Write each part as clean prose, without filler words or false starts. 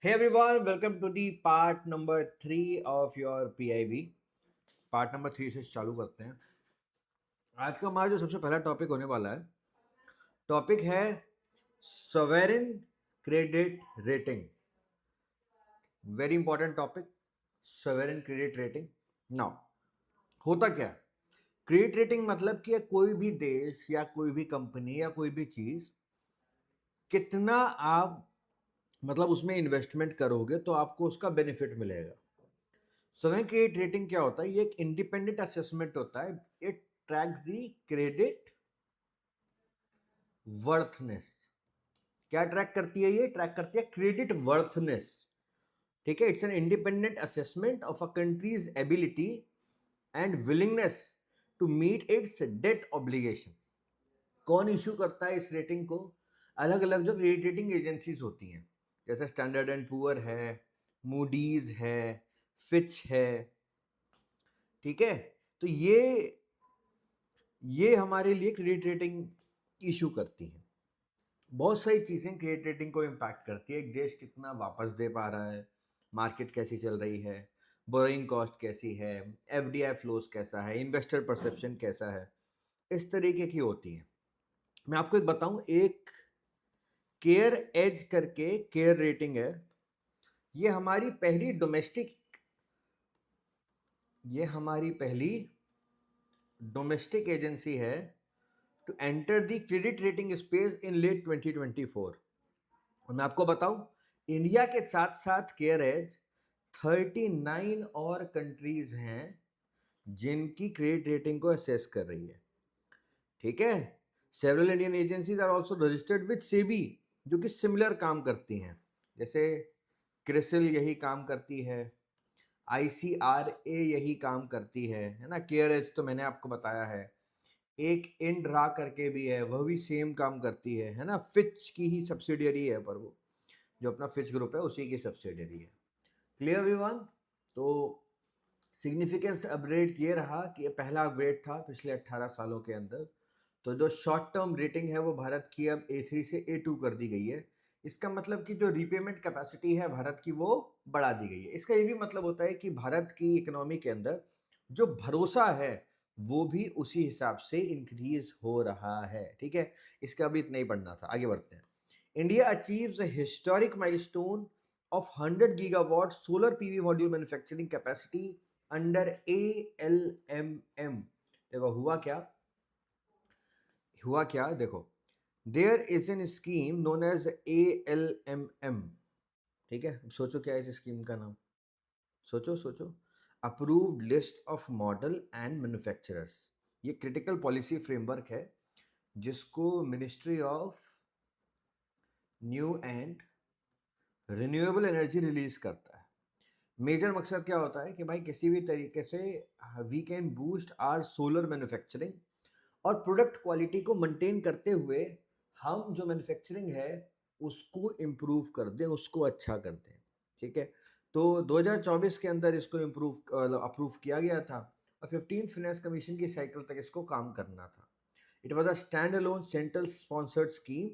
Hey everyone, welcome to the part number 3 of your PIB. Part number 3 से चालू करते हैं। आज का हमारा जो सबसे पहला टॉपिक होने वाला है, टॉपिक है sovereign credit rating. Very important topic, sovereign credit rating. Now होता क्या है? क्रेडिट रेटिंग मतलब कि कोई भी देश या कोई भी कंपनी या कोई भी चीज कितना आप मतलब उसमें इन्वेस्टमेंट करोगे तो आपको उसका बेनिफिट मिलेगा। सॉवरेन क्रेडिट रेटिंग क्या होता है? ये एक इंडिपेंडेंट असेसमेंट होता है। It tracks the credit वर्थनेस। क्या ट्रैक करती है? ये ट्रैक करती है क्रेडिट वर्थनेस। ठीक है, it's an independent assessment of a country's ability and willingness to meet its debt obligation. कौन इशू करता है इस रेटिंग को? अलग अलग जो क्रेडिट रेटिंग एजेंसीज होती हैं, जैसे स्टैंडर्ड एंड पुअर है, मूडीज है, फिच है। ठीक है, तो ये हमारे लिए क्रेडिट रेटिंग इशू करती हैं। बहुत सारी चीज़ें क्रेडिट रेटिंग को इम्पैक्ट करती है। एक देश कितना वापस दे पा रहा है, मार्केट कैसी चल रही है, बोरोइंग कॉस्ट कैसी है, एफडीआई फ्लोज कैसा है, इन्वेस्टर परसेप्शन कैसा है, इस तरीके की होती है। मैं आपको एक बताऊं, एक केयर एज करके केयर रेटिंग है। ये हमारी पहली डोमेस्टिक एजेंसी है to enter the credit rating space in late 2024। और मैं आपको बताऊं, इंडिया के साथ साथ केयर एज 39 और कंट्रीज हैं जिनकी क्रेडिट रेटिंग को असेस कर रही है। ठीक है, several Indian agencies are also registered with SEBI, जो कि सिमिलर काम करती हैं। जैसे क्रिसिल यही काम करती है, आईसीआरए यही काम करती है ना। केयर एज तो मैंने आपको बताया है। एक इंड्रा करके भी है, वह भी सेम काम करती है ना। फिच की ही सब्सिडियरी है, पर वो जो अपना फिच ग्रुप है उसी की सब्सिडियरी है। Clear everyone? तो सिग्निफिकेंस अपग्रेड ये रहा कि ये पहला अपग्रेड था पिछले 18 सालों के अंदर। तो जो शॉर्ट टर्म रेटिंग है वो भारत की अब A3 से A2 कर दी गई है। इसका मतलब कि जो रीपेमेंट कैपेसिटी है भारत की वो बढ़ा दी गई है। इसका ये भी मतलब होता है कि भारत की इकोनॉमी के अंदर जो भरोसा है वो भी उसी हिसाब से इंक्रीज हो रहा है। ठीक है, इसका भी इतना ही पढ़ना था, आगे बढ़ते हैं। India achieves a historic milestone of 100 gigawatt solar PV module manufacturing capacity under ALMM। देखो हुआ क्या देखो, there is an scheme known as ALMM। ठीक है, अब सोचो क्या है इस स्कीम का नाम? सोचो। Approved list of model and manufacturers. ये क्रिटिकल पॉलिसी फ्रेमवर्क है जिसको ministry of new and renewable energy release करता है। मेजर मकसद क्या होता है कि भाई किसी भी तरीके से we can boost our solar manufacturing और प्रोडक्ट क्वालिटी को मेंटेन करते हुए हम जो मैन्युफैक्चरिंग है उसको इम्प्रूव कर दें, उसको अच्छा कर दें। ठीक है, तो 2024 के अंदर इसको अप्रूव किया गया था और 15th फाइनेंस कमीशन की साइकिल तक इसको काम करना था। It was a stand alone central sponsored scheme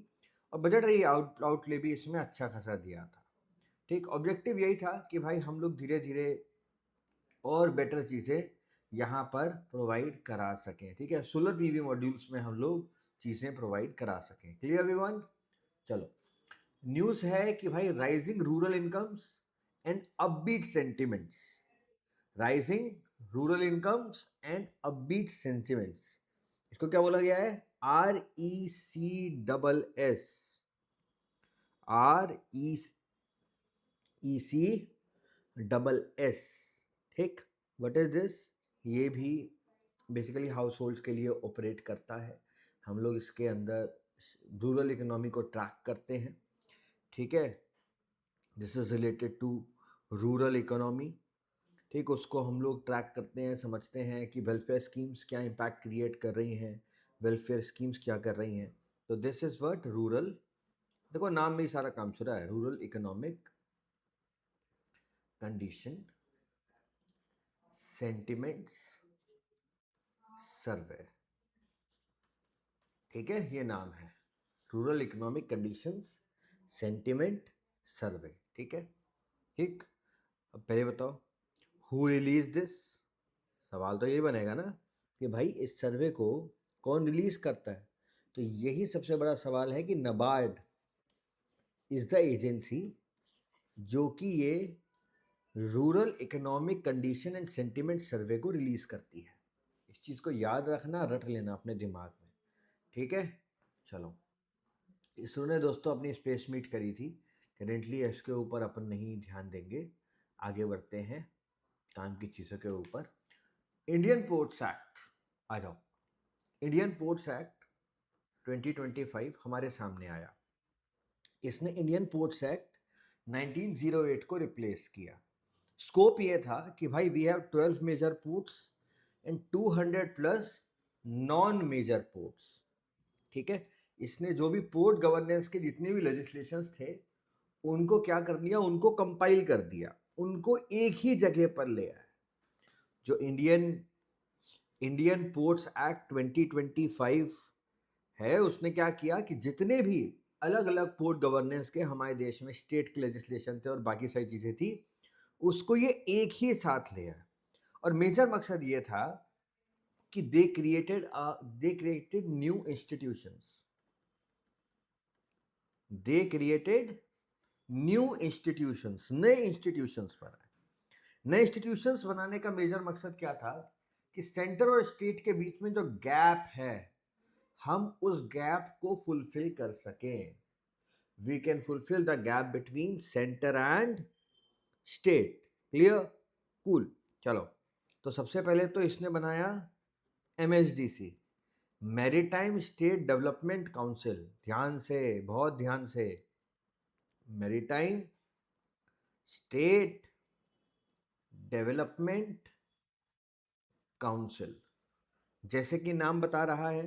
और बजटरी आउटले भी इसमें अच्छा खासा दिया था। ठीक, ऑब्जेक्टिव यही था कि भाई हम लोग धीरे धीरे और बेटर चीज़ें यहाँ पर प्रोवाइड करा सकें। ठीक है, सोलर पीवी मॉड्यूल्स में हम लोग चीज़ें प्रोवाइड करा सकें। Clear everyone? चलो, न्यूज़ है कि भाई rising rural incomes and upbeat sentiments. Rising rural incomes and upbeat sentiments, इसको क्या बोला गया है? RECSS। RECSS। ठीक, व्हाट इज दिस? ये भी बेसिकली हाउस होल्ड्स के लिए ऑपरेट करता है। हम लोग इसके अंदर रूरल इकोनॉमी को ट्रैक करते हैं। ठीक है, this is related to rural economy. ठीक, उसको हम लोग ट्रैक करते हैं, समझते हैं कि वेलफेयर स्कीम्स क्या इम्पैक्ट क्रिएट कर रही हैं, वेलफेयर स्कीम्स क्या कर रही हैं। तो दिस इज व्हाट रूरल, देखो नाम में ही सारा काम छुड़ा है, रूरल इकोनॉमिक कंडीशन सेंटिमेंट्स सर्वे। ठीक है, ये नाम है रूरल इकोनॉमिक कंडीशंस सेंटिमेंट सर्वे। ठीक है, ठीक, अब पहले बताओ हु रिलीज दिस। सवाल तो ये बनेगा ना कि भाई इस सर्वे को कौन रिलीज करता है। तो यही सबसे बड़ा सवाल है कि नाबार्ड इज द एजेंसी जो कि ये rural economic condition and sentiment survey को रिलीज करती है। इस चीज़ को याद रखना, रट लेना अपने दिमाग में, ठीक है। चलो, इसरो ने दोस्तों अपनी स्पेस मीट करी थी। करेंटली इसके ऊपर अपन नहीं ध्यान देंगे, आगे बढ़ते हैं काम की चीज़ों के ऊपर। इंडियन पोर्ट्स एक्ट, आ जाओ। इंडियन पोर्ट्स एक्ट 2025 हमारे सामने आया। इसने इंडियन पोर्ट्स एक्ट 1908 को रिप्लेस किया। स्कोप ये था कि भाई we have 12 major ports and 200 plus non major ports, ठीक है। इसने जो भी पोर्ट गवर्नेंस के जितने भी लेजिस्लेशंस थे उनको क्या कर दिया, उनको कंपाइल कर दिया, उनको एक ही जगह पर ले आया। जो इंडियन पोर्ट्स एक्ट 2025 है, उसने क्या किया कि जितने भी अलग अलग पोर्ट गवर्नेंस के हमारे देश में स्टेट के लेजिस्लेशन थे और बाकी सारी चीज़ें थी, उसको ये एक ही साथ ले आया। और मेजर मकसद ये था कि they created new institutions, they created new institutions, नए इंस्टीट्यूशंस बनाए। नए इंस्टीट्यूशंस बनाने का मेजर मकसद क्या था कि सेंटर और स्टेट के बीच में जो गैप है हम उस गैप को फुलफिल कर सकें। We can fulfil the gap between centre and state. Clear, cool. चलो, तो सबसे पहले तो इसने बनाया MSDC, maritime state development council. ध्यान से, बहुत ध्यान से, मैरीटाइम स्टेट डेवलपमेंट काउंसिल। जैसे कि नाम बता रहा है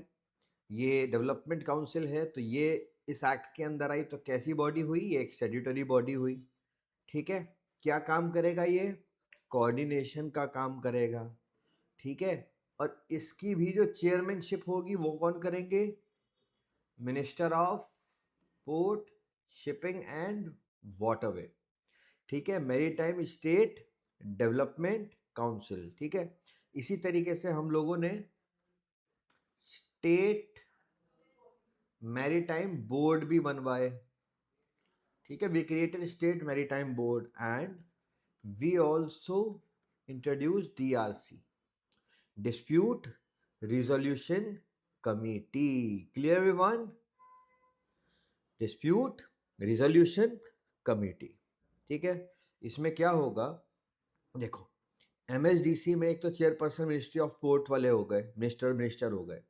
ये डेवलपमेंट काउंसिल है, तो ये इस एक्ट के अंदर आई तो कैसी बॉडी हुई, ये एक स्टैट्यूटरी बॉडी हुई, ठीक है। क्या काम करेगा ये, कोऑर्डिनेशन का काम करेगा, ठीक है। और इसकी भी जो चेयरमैनशिप होगी वो कौन करेंगे, minister of port, shipping and waterway, ठीक है। मैरीटाइम स्टेट डेवलपमेंट काउंसिल, ठीक है। इसी तरीके से हम लोगों ने स्टेट मैरीटाइम बोर्ड भी बनवाए, ठीक है। We created state maritime board and we also introduce DRC, dispute resolution committee. Clear everyone, dispute resolution committee, ठीक है। इसमें क्या होगा, देखो MSDC में एक तो चेयरपर्सन मिनिस्ट्री ऑफ पोर्ट वाले हो गए, मिनिस्टर हो गए।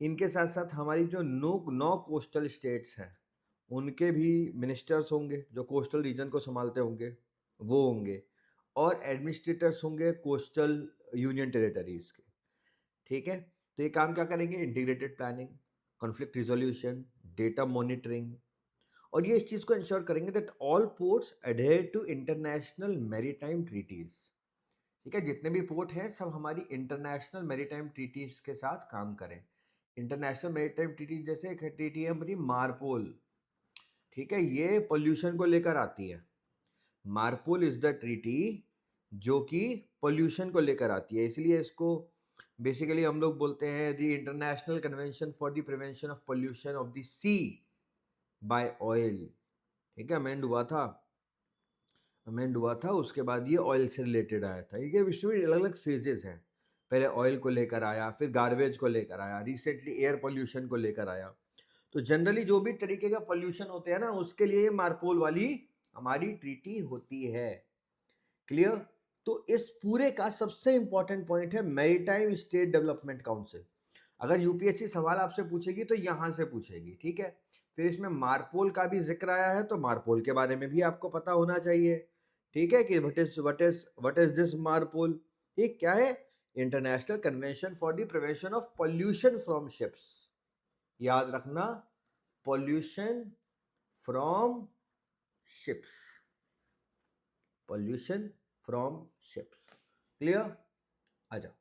इनके साथ साथ हमारी जो 9 कोस्टल स्टेट्स हैं उनके भी मिनिस्टर्स होंगे, जो कोस्टल रीजन को संभालते होंगे वो होंगे, और एडमिनिस्ट्रेटर्स होंगे कोस्टल यूनियन टेरिटरीज के, ठीक है। तो ये काम क्या करेंगे, integrated planning, conflict resolution, data monitoring, और ये इस चीज़ को इंश्योर करेंगे that all ports adhere to international maritime treaties, ठीक है। जितने भी पोर्ट हैं सब हमारी इंटरनेशनल मैरीटाइम ट्रीटीज के साथ काम करें। इंटरनेशनल मैरीटाइम ट्रीटीज जैसे एक ट्रीटी है हमारी मारपोल, ठीक है, ये पोल्यूशन को लेकर आती है। मारपोल इज द ट्रीटी जो कि पोल्यूशन को लेकर आती है, इसलिए इसको बेसिकली हम लोग बोलते हैं the international convention for the prevention of pollution of the sea by oil, ठीक है। अमेंड हुआ था, उसके बाद ये ऑयल से रिलेटेड आया था। ये इसमें अलग अलग फेजेस हैं, पहले ऑयल को लेकर आया, फिर गार्बेज को लेकर आया, रिसेंटली एयर पोल्यूशन को लेकर आया। तो जनरली जो भी तरीके का पोल्यूशन होते हैं ना उसके लिए मारपोल वाली हमारी ट्रीटी होती है। क्लियर, तो इस पूरे का सबसे इंपॉर्टेंट पॉइंट है मैरीटाइम स्टेट डेवलपमेंट काउंसिल। अगर यूपीएससी सवाल आपसे पूछेगी तो यहां से पूछेगी, ठीक है। फिर इसमें मारपोल का भी जिक्र आया है तो मारपोल के बारे में भी आपको पता होना चाहिए, ठीक है, कि व्हाट इज दिस मारपोल। ये क्या है, international convention for the prevention of pollution from ships. याद रखना, pollution from ships, pollution from ships. Clear, आ जाओ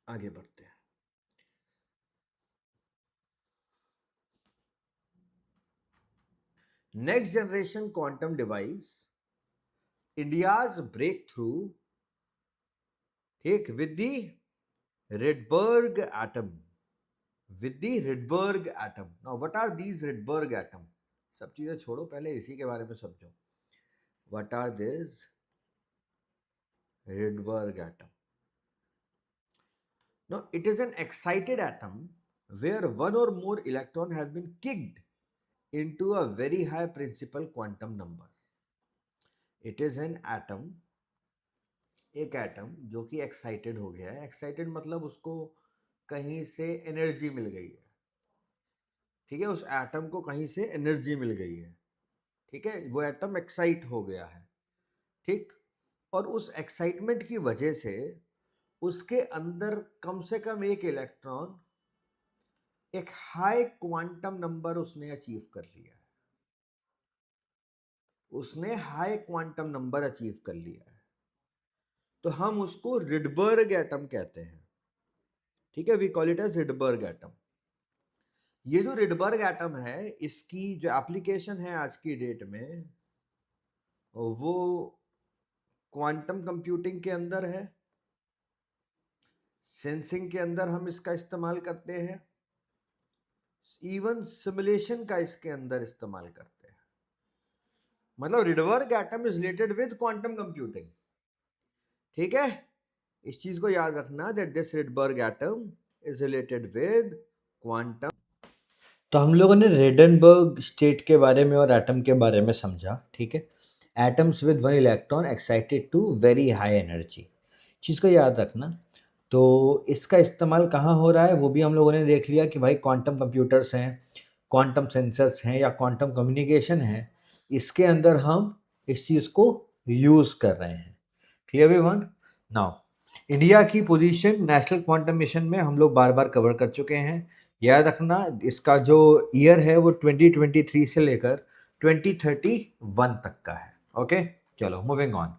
आगे बढ़ते हैं। Next generation quantum device India's breakthrough, ठीक, with the Rydberg atom. With the Rydberg atom. Now, what are these Rydberg atom? सब चीजें छोड़ो, पहले इसी के बारे में समझो. What are these Rydberg atom? Now, it is an excited atom where one or more electron has been kicked into a very high principal quantum number. It is an atom, एक एटम जो कि excited हो गया है. Excited मतलब उसको कहीं से एनर्जी मिल गई है. ठीक है, उस एटम को कहीं से एनर्जी मिल गई है. ठीक है, वो एटम एक्साइट हो गया है. ठीक, और उस एक्साइटमेंट की वजह से उसके अंदर कम से कम एक इलेक्ट्रॉन, एक हाई क्वांटम नंबर उसने अचीव कर लिया है. उसने हाई क्वांटम नंबर अचीव कर लिया है, तो हम उसको रिडबर्ग एटम कहते हैं. ठीक है, we call it as Rydberg atom. ये जो रिडबर्ग एटम है, इसकी जो एप्लीकेशन है आज की डेट में, वो क्वांटम कंप्यूटिंग के अंदर है, सेंसिंग के अंदर हम इसका इस्तेमाल करते हैं, इवन सिमुलेशन का इसके अंदर इस्तेमाल करते हैं. मतलब Rydberg atom is related with quantum computing. ठीक है, इस चीज को याद रखना, that this Rydberg atom is related with quantum. तो हम लोगों ने रेडनबर्ग स्टेट के बारे में और एटम के बारे में समझा. ठीक है, atoms with one electron excited to very high energy, चीज़ को याद रखना. तो इसका इस्तेमाल कहाँ हो रहा है वो भी हम लोगों ने देख लिया कि भाई क्वांटम कंप्यूटर्स हैं, क्वांटम सेंसर्स हैं या क्वांटम कम्युनिकेशन है, इसके अंदर हम इस चीज़ को यूज़ कर रहे हैं. Clear everyone? नाउ, इंडिया की पोजीशन नेशनल क्वांटम मिशन में हम लोग बार बार कवर कर चुके हैं. याद रखना, इसका जो ईयर है वो 2023 से लेकर 2031 तक का है. ओके, चलो मूविंग ऑन.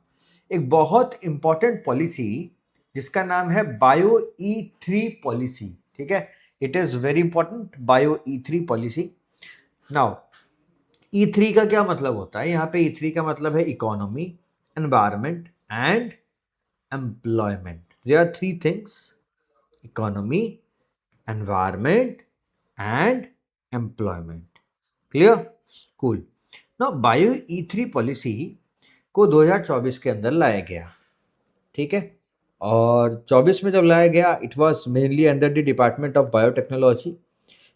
एक बहुत इंपॉर्टेंट पॉलिसी जिसका नाम है बायो E3 पॉलिसी. ठीक है, it is very important, bio E3 policy. Now, E3 का क्या मतलब होता है? यहाँ पे E3 का मतलब है economy, environment and employment. There are three things: economy, environment and employment. Clear? Cool. Now Bio E3 policy को 2024 के अंदर लाया गया. ठीक है, और 24 में जब लाया गया, it was mainly under the department of biotechnology.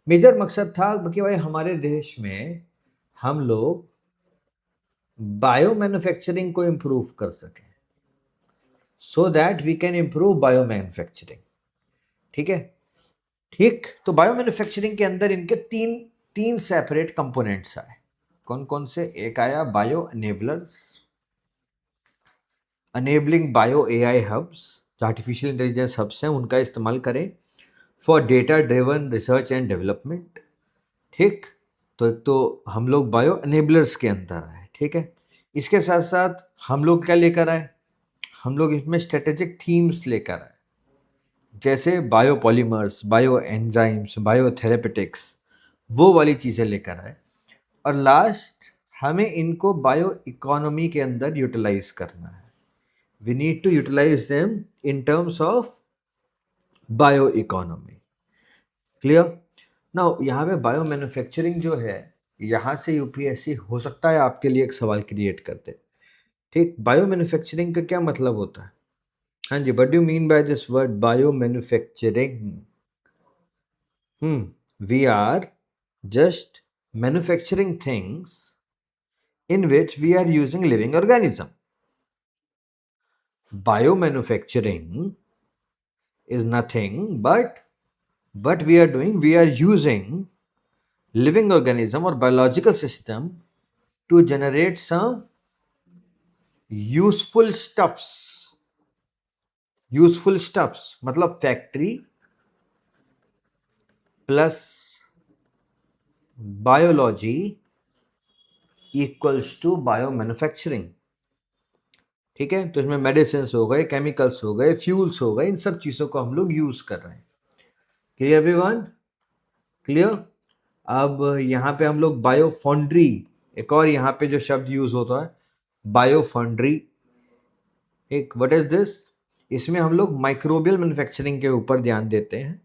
Major मकसद था कि भाई हमारे देश में हम लोग बायो मैन्युफैक्चरिंग को इम्प्रूव कर सकें, so that we can improve bio manufacturing. ठीक है, ठीक, तो बायो मैन्युफैक्चरिंग के अंदर इनके तीन सेपरेट कंपोनेंट्स आए. कौन कौन से? एक आया bio enablers, enabling bio AI hubs, जो आर्टिफिशियल इंटेलिजेंस हब्स हैं उनका इस्तेमाल करें for data driven research and development. ठीक, तो एक तो हम लोग बायो एनेबलर्स के अंदर आए. ठीक है, इसके साथ साथ हम लोग क्या लेकर आए? हम लोग इसमें स्ट्रेटेजिक थीम्स लेकर आए, जैसे बायोपॉलीमर्स, बायो एंजाइम्स, बायोथेरेपेटिक्स, वो वाली चीज़ें लेकर आए. और लास्ट, हमें इनको बायो इकोनॉमी के अंदर यूटिलाइज करना है. We need to utilize them in terms of bio economy. Clear? Now, यहाँ पे बायो मैन्युफैक्चरिंग जो है, यहाँ से यूपीएससी हो सकता है आपके लिए एक सवाल क्रिएट कर दे. ठीक, बायो मैन्युफैक्चरिंग का क्या मतलब होता है? हाँ जी, what do you mean by this word bio manufacturing? We are just manufacturing things in which we are using living organism. Biomanufacturing is nothing but what we are doing, we are using living organism or biological system to generate some useful stuffs. Useful stuffs मतलब factory plus biology equals to bio manufacturing. ठीक है, तो इसमें medicine हो गए, chemicals हो गए, fuels हो गए, इन सब चीज़ों को हम लोग यूज़ कर रहे हैं. Clear everyone? क्लियर? अब यहाँ पे हम लोग बायो फाउंड्री, एक और यहाँ पे जो शब्द यूज़ होता है, बायोफाउंड्री। एक व्हाट इज दिस, इसमें हम लोग माइक्रोबियल मैन्युफैक्चरिंग के ऊपर ध्यान देते हैं।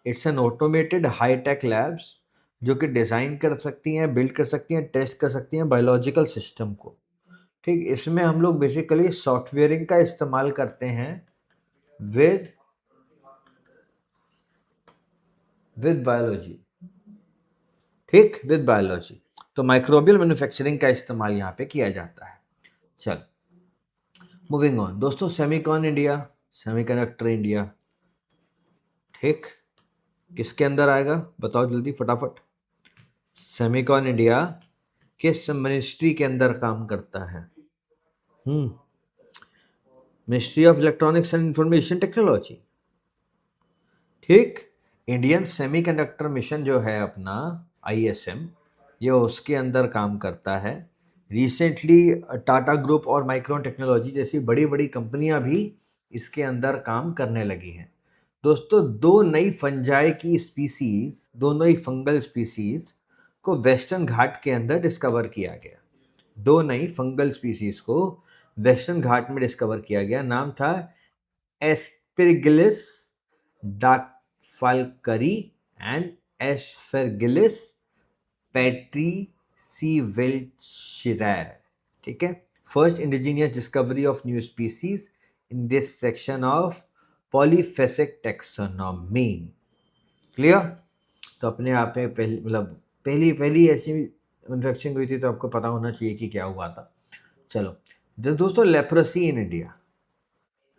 It's an automated high tech labs जो कि डिज़ाइन कर सकती हैं, बिल्ड कर सकती हैं, टेस्ट कर सकती हैं बायोलॉजिकल सिस्टम को। ठीक, इसमें हम लोग बेसिकली सॉफ्टवेयरिंग का इस्तेमाल करते हैं विद बायोलॉजी। ठीक, विद बायोलॉजी। तो माइक्रोबियल मैन्युफैक्चरिंग का इस्तेमाल यहाँ पे किया जाता है। चल, मूविंग ऑन दोस्तों, सेमीकॉन इंडिया, सेमीकंडक्टर इंडिया। ठीक, किसके अंदर आएगा बताओ जल्दी फटाफट। सेमीकॉन इंडिया किस मिनिस्ट्री के अंदर काम करता है? Ministry of electronics and information technology. ठीक, इंडियन सेमीकंडक्टर मिशन जो है अपना ISM, ये उसके अंदर काम करता है। रिसेंटली टाटा ग्रुप और माइक्रोन टेक्नोलॉजी जैसी बड़ी बड़ी कंपनियां भी इसके अंदर काम करने लगी हैं। दोस्तों, दो नई फंजाई की स्पीसीज, दो नई फंगल स्पीसीज को वेस्टर्न घाट के अंदर डिस्कवर किया गया। दो नई फंगल स्पीसीज को वेस्टर्न घाट में डिस्कवर किया गया। नाम था एस्पेरगिलिस डाकफाल्करी एंड एस्पेरगिलिस पैट्रीसीविल्चराe। ठीक है, first indigenous discovery of new species in this section of polyphasic taxonomy. Clear? तो अपने आप में पहली ऐसी मैन्युफैक्चरिंग हुई थी, तो आपको पता होना चाहिए कि क्या हुआ था। चलो दोस्तों, लेप्रोसी इन इंडिया,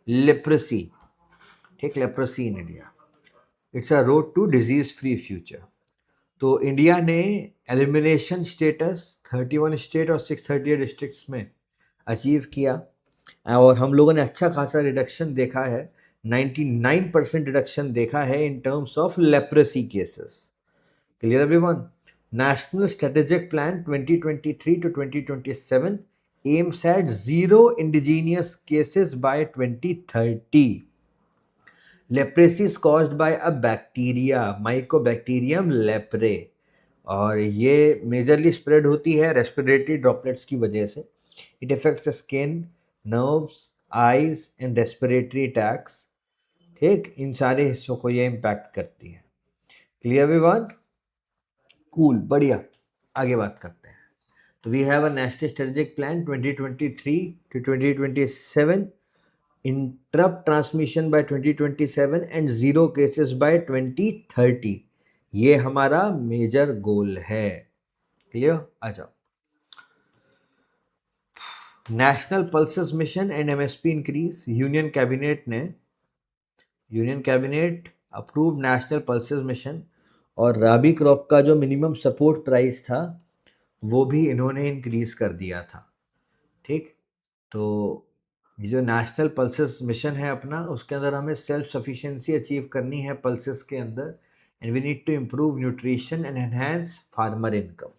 लेप्रोसी। ठीक, leprosy in India, it's a road to disease free future. तो इंडिया ने एलिमिनेशन स्टेटस 31 स्टेट और 638 डिस्ट्रिक्ट्स में अचीव किया, और हम लोगों ने अच्छा खासा रिडक्शन देखा है। 99% रिडक्शन देखा है इन terms of leprosy cases. Clear everyone? National strategic plan 2023 to 2027 aims at zero indigenous cases by 2030. Leprosy is caused by a bacteria, Mycobacterium leprae, और ये मेजरली स्प्रेड होती है रेस्पिरेटरी ड्रॉपलेट्स की वजह से। It effects skin, nerves, eyes and respiratory tracts. ठीक, इन सारे हिस्सों को ये इम्पैक्ट करती है। Clear everyone? कूल, बढ़िया। आगे बात करते हैं। तो we have a national strategic plan 2023 to 2027, interrupt transmission by 2027 and zero cases by 2030। ये हमारा मेजर गोल है। क्लियर? आ जाओ। National pulses mission and MSP increase. Union cabinet approve national pulses mission, और राबी क्रॉप का जो मिनिमम सपोर्ट प्राइस था वो भी इन्होंने इंक्रीज कर दिया था। ठीक, तो ये जो नेशनल पल्सेस मिशन है अपना, उसके अंदर हमें सेल्फ सफिशिएंसी अचीव करनी है पल्सेस के अंदर, and we need to improve nutrition and enhance farmer income.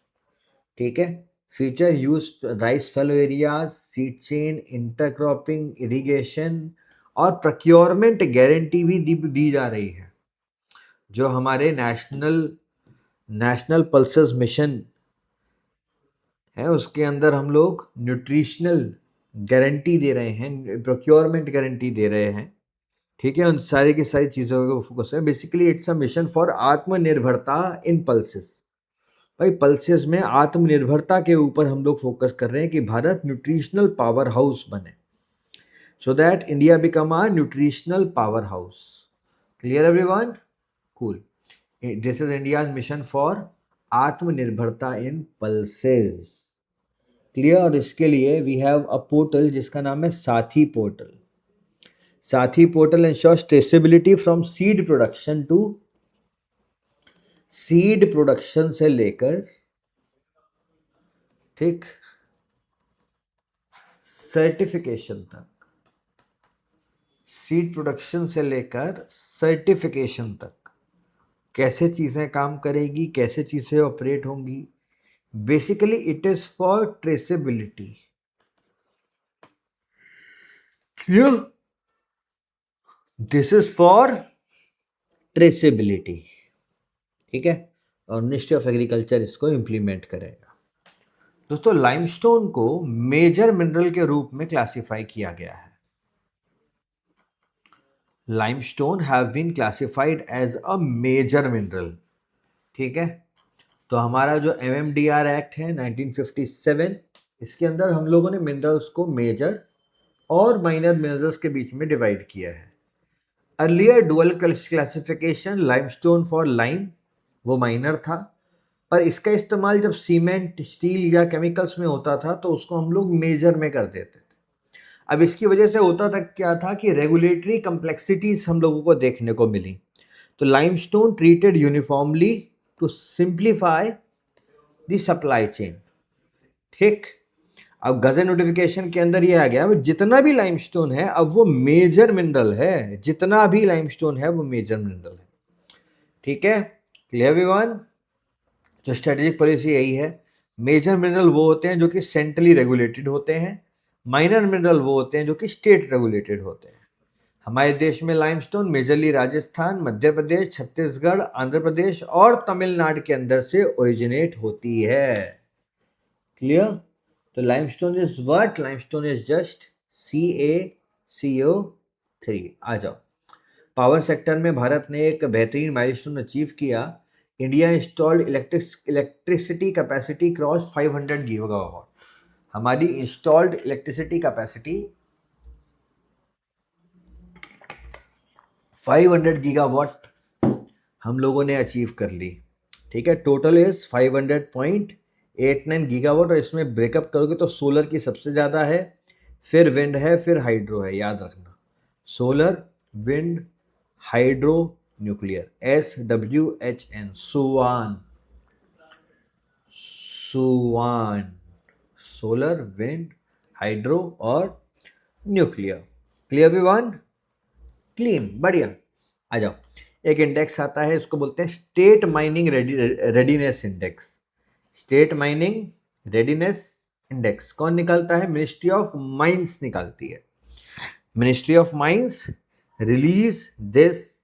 ठीक है, future use rice fallow areas, seed chain, intercropping, irrigation और प्रोक्योरमेंट गारंटी भी दी जा रही है। जो हमारे नेशनल पल्सेस मिशन है उसके अंदर हम लोग न्यूट्रिशनल गारंटी दे रहे हैं, प्रोक्योरमेंट गारंटी दे रहे हैं। ठीक है, उन सारी की सारी चीज़ों को फोकस है। Basically it's a mission for आत्मनिर्भरता इन पल्सेस। भाई, पल्सेस में आत्मनिर्भरता के ऊपर हम लोग फोकस कर रहे हैं कि भारत न्यूट्रिशनल पावर हाउस बने, so that India become a nutritional power house. Clear everyone? Cool. This is India mission for आत्मनिर्भरता इन पल्सेस। क्लियर? और इसके लिए वी हैव अ पोर्टल जिसका नाम है Sathi portal. Sathi portal ensures traceability from seed production to seed production से लेकर, ठीक, सर्टिफिकेशन तक। सीड प्रोडक्शन से लेकर सर्टिफिकेशन तक कैसे चीज़ें काम करेगी, कैसे चीज़ें ऑपरेट होंगी। Basically it is for traceability. Clear? This is for traceability. ठीक है, और मिनिस्ट्री ऑफ एग्रीकल्चर इसको इम्प्लीमेंट करेगा। दोस्तों लाइमस्टोन को मेजर मिनरल के रूप में क्लासिफाई किया गया है। Limestone have been classified as a major mineral. ठीक है, तो हमारा जो MMDR एक्ट है 1957, इसके अंदर हम लोगों ने मिनरल्स को मेजर और माइनर मिनरल्स के बीच में डिवाइड किया है। Earlier dual classification limestone for lime वो माइनर था, पर इसका इस्तेमाल जब सीमेंट, स्टील या केमिकल्स में होता था तो उसको हम लोग मेजर में कर देते थे। अब इसकी वजह से होता था क्या था कि रेगुलेटरी कम्प्लेक्सिटीज हम लोगों को देखने को मिली। तो limestone treated uniformly to simplify the supply chain. ठीक, अब गजट नोटिफिकेशन के अंदर ये आ गया जितना भी लाइमस्टोन है अब वो मेजर मिनरल है, जितना भी लाइमस्टोन है वो मेजर मिनरल है। ठीक है, क्लियर एवरीवन? जो स्ट्रेटेजिक पॉलिसी यही है, मेजर मिनरल वो होते हैं जो कि सेंट्रली रेगुलेटेड होते हैं, माइनर मिनरल वो होते हैं जो कि स्टेट रेगुलेटेड होते हैं। हमारे देश में लाइमस्टोन मेजरली राजस्थान, मध्य प्रदेश, छत्तीसगढ़, आंध्र प्रदेश और तमिलनाडु के अंदर से ओरिजिनेट होती है। क्लियर? तो limestone is what? Limestone is just CaCO3। आ जाओ, पावर सेक्टर में भारत ने एक बेहतरीन माइलस्टोन अचीव किया। India installed electricity capacity cross 500 gigawatt. हमारी इंस्टॉल्ड इलेक्ट्रिसिटी कैपेसिटी 500 गीगावाट हम लोगों ने अचीव कर ली। ठीक है, टोटल इज 500.89 गीगावाट, और इसमें ब्रेकअप करोगे तो सोलर की सबसे ज़्यादा है, फिर विंड है, फिर हाइड्रो है। याद रखना, solar, wind, hydro, nuclear, SWHN, सुवान। सुवान, सोलर, विंड, हाइड्रो और न्यूक्लियर। Clear everyone? क्लीन, बढ़िया। आ जाओ, एक इंडेक्स आता है, इसको बोलते हैं state mining readiness index. State mining readiness index कौन निकालता है? मिनिस्ट्री ऑफ माइंस निकालती है। Ministry of mines release this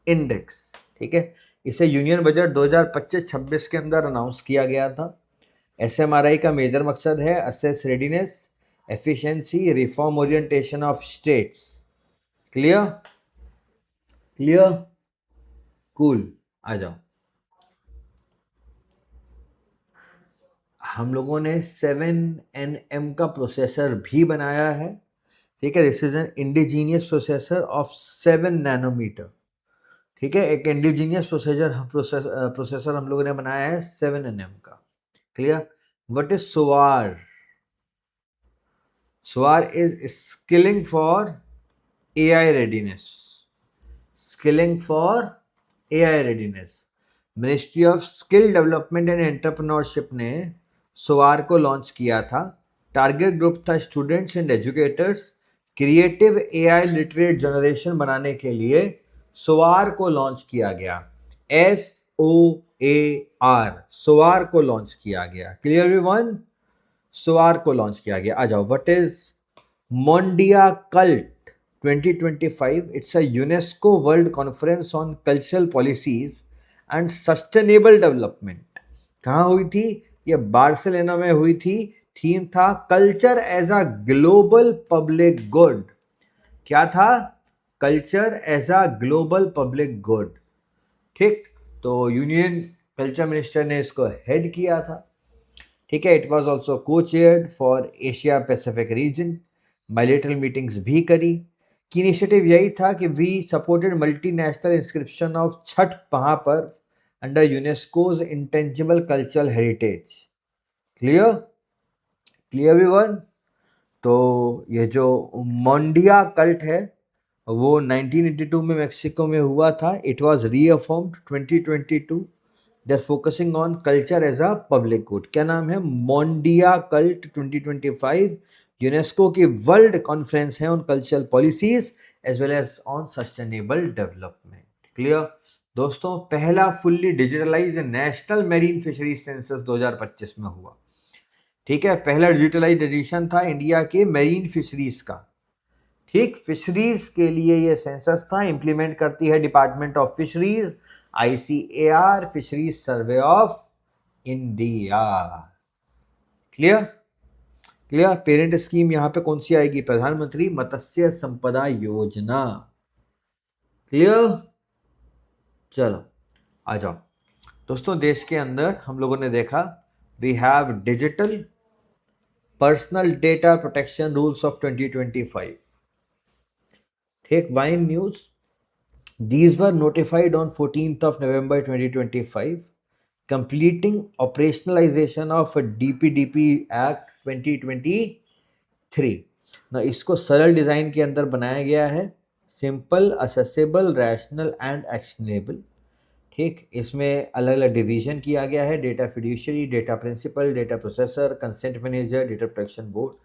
index. ठीक है, इसे यूनियन बजट 2025-26 के अंदर अनाउंस किया गया था। SMRI का मेजर मकसद है assess readiness, efficiency, reform orientation of states. Clear? Clear? Cool. आ जाओ, हम लोगों ने 7nm का प्रोसेसर भी बनाया है। ठीक है, this is an indigenous processor of 7 nanometre. ठीक है, एक इंडिजीनियस प्रोसेसर हम लोगों ने बनाया है 7nm का। Clear? What is SOAR? SOAR is skilling for AI readiness। Skilling for AI readiness। Ministry of skill development and entrepreneurship ने SOAR को लॉन्च किया था। टारगेट ग्रुप था students and educators. Creative AI literate generation बनाने के लिए SOAR को launch किया गया। SOAR, SOAR को लॉन्च किया गया। Clear everyone? SOAR को लॉन्च किया गया। आ जाओ, what is Mondiacult 2025? It's a UNESCO world conference on cultural policies and sustainable development. कहाँ हुई थी? ये बार्सिलोना में हुई थी। थीम था culture as a global public good. क्या था? Culture as a global public good. ठीक, तो यूनियन कल्चर मिनिस्टर ने इसको हेड किया था। ठीक है, it was also co chaired for Asia Pacific region. Bilateral meetings भी करी। की इनिशिएटिव यही था कि we supported multinational inscription of Chhath Mahaparv under UNESCO's intangible cultural heritage. Clear? Clear everyone? तो ये जो मोंडिया कल्ट है वो 1982 में मेक्सिको में हुआ था। It was reaffirmed 2022। They are focusing on culture as a public good. क्या नाम है? Mondiacult 2025। यूनेस्को की वर्ल्ड कॉन्फ्रेंस है on cultural policies as well as on sustainable development. Clear? दोस्तों, पहला fully digitalize national marine fisheries census 2025 में हुआ। ठीक है, पहला डिजिटलाइज एडिशन था इंडिया के मेरीन फिशरीज का। ठीक, फिशरीज के लिए ये सेंसस था। इंप्लीमेंट करती है department of fisheries, ICAR, fisheries survey of India. Clear? Clear? Parent scheme यहाँ पे कौन सी आएगी? प्रधानमंत्री मत्स्य संपदा योजना। क्लियर? चलो आ जाओ दोस्तों, देश के अंदर हम लोगों ने देखा we have digital personal data protection rules of 2025. ठीक, wine news, these were notified on 14th of November 2025, completing operationalization of DPDP Act 2023. ना इसको सरल डिजाइन के अंदर बनाया गया है, simple, accessible, rational and actionable. ठीक, इसमें अलग अलग डिवीजन किया गया है, data fiduciary, data principal, data processor, consent manager, data protection board.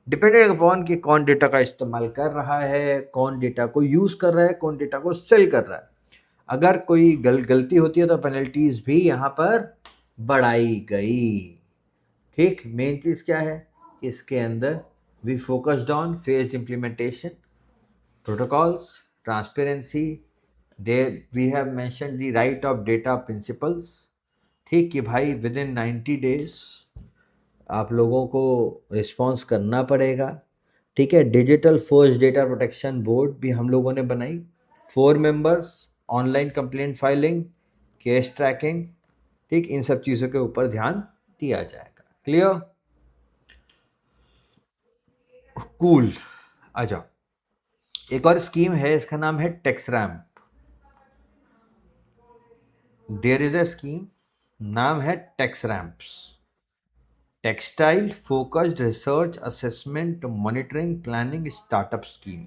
Dependent upon कि कौन डेटा का इस्तेमाल कर रहा है, कौन डेटा को यूज़ कर रहा है, कौन डेटा को सेल कर रहा है। अगर कोई गलती होती है तो पेनल्टीज भी यहाँ पर बढ़ाई गई। ठीक, मेन चीज़ क्या है इसके अंदर? We focused on phased implementation, protocols, transparency, we have mention the right of data principals. ठीक, कि भाई विद इन 90 डेज आप लोगों को रिस्पॉन्स करना पड़ेगा। ठीक है, digital first data protection board भी हम लोगों ने बनाई, 4 members, online complaint filing, case tracking. ठीक, इन सब चीज़ों के ऊपर ध्यान दिया जाएगा। क्लियर? कूल। आ जाओ, एक और स्कीम है, इसका नाम है Tex RAMP. There is a scheme, नाम है Tex RAMPS, textile focused research assessment monitoring planning startup scheme.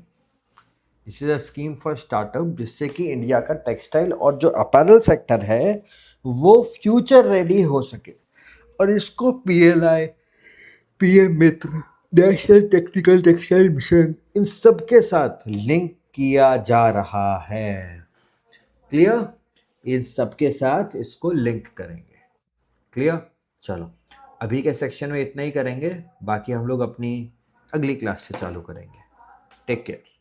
This is a scheme for startup, जिससे कि इंडिया का टेक्सटाइल और जो अपैरल सेक्टर है वो फ्यूचर रेडी हो सके। और इसको PLI, PM मित्र, नेशनल टेक्निकल टेक्सटाइल मिशन, इन सब के साथ लिंक किया जा रहा है। क्लियर? इन सब के साथ इसको लिंक करेंगे। क्लियर? चलो, अभी के सेक्शन में इतना ही करेंगे, बाकी हम लोग अपनी अगली क्लास से चालू करेंगे। Take care.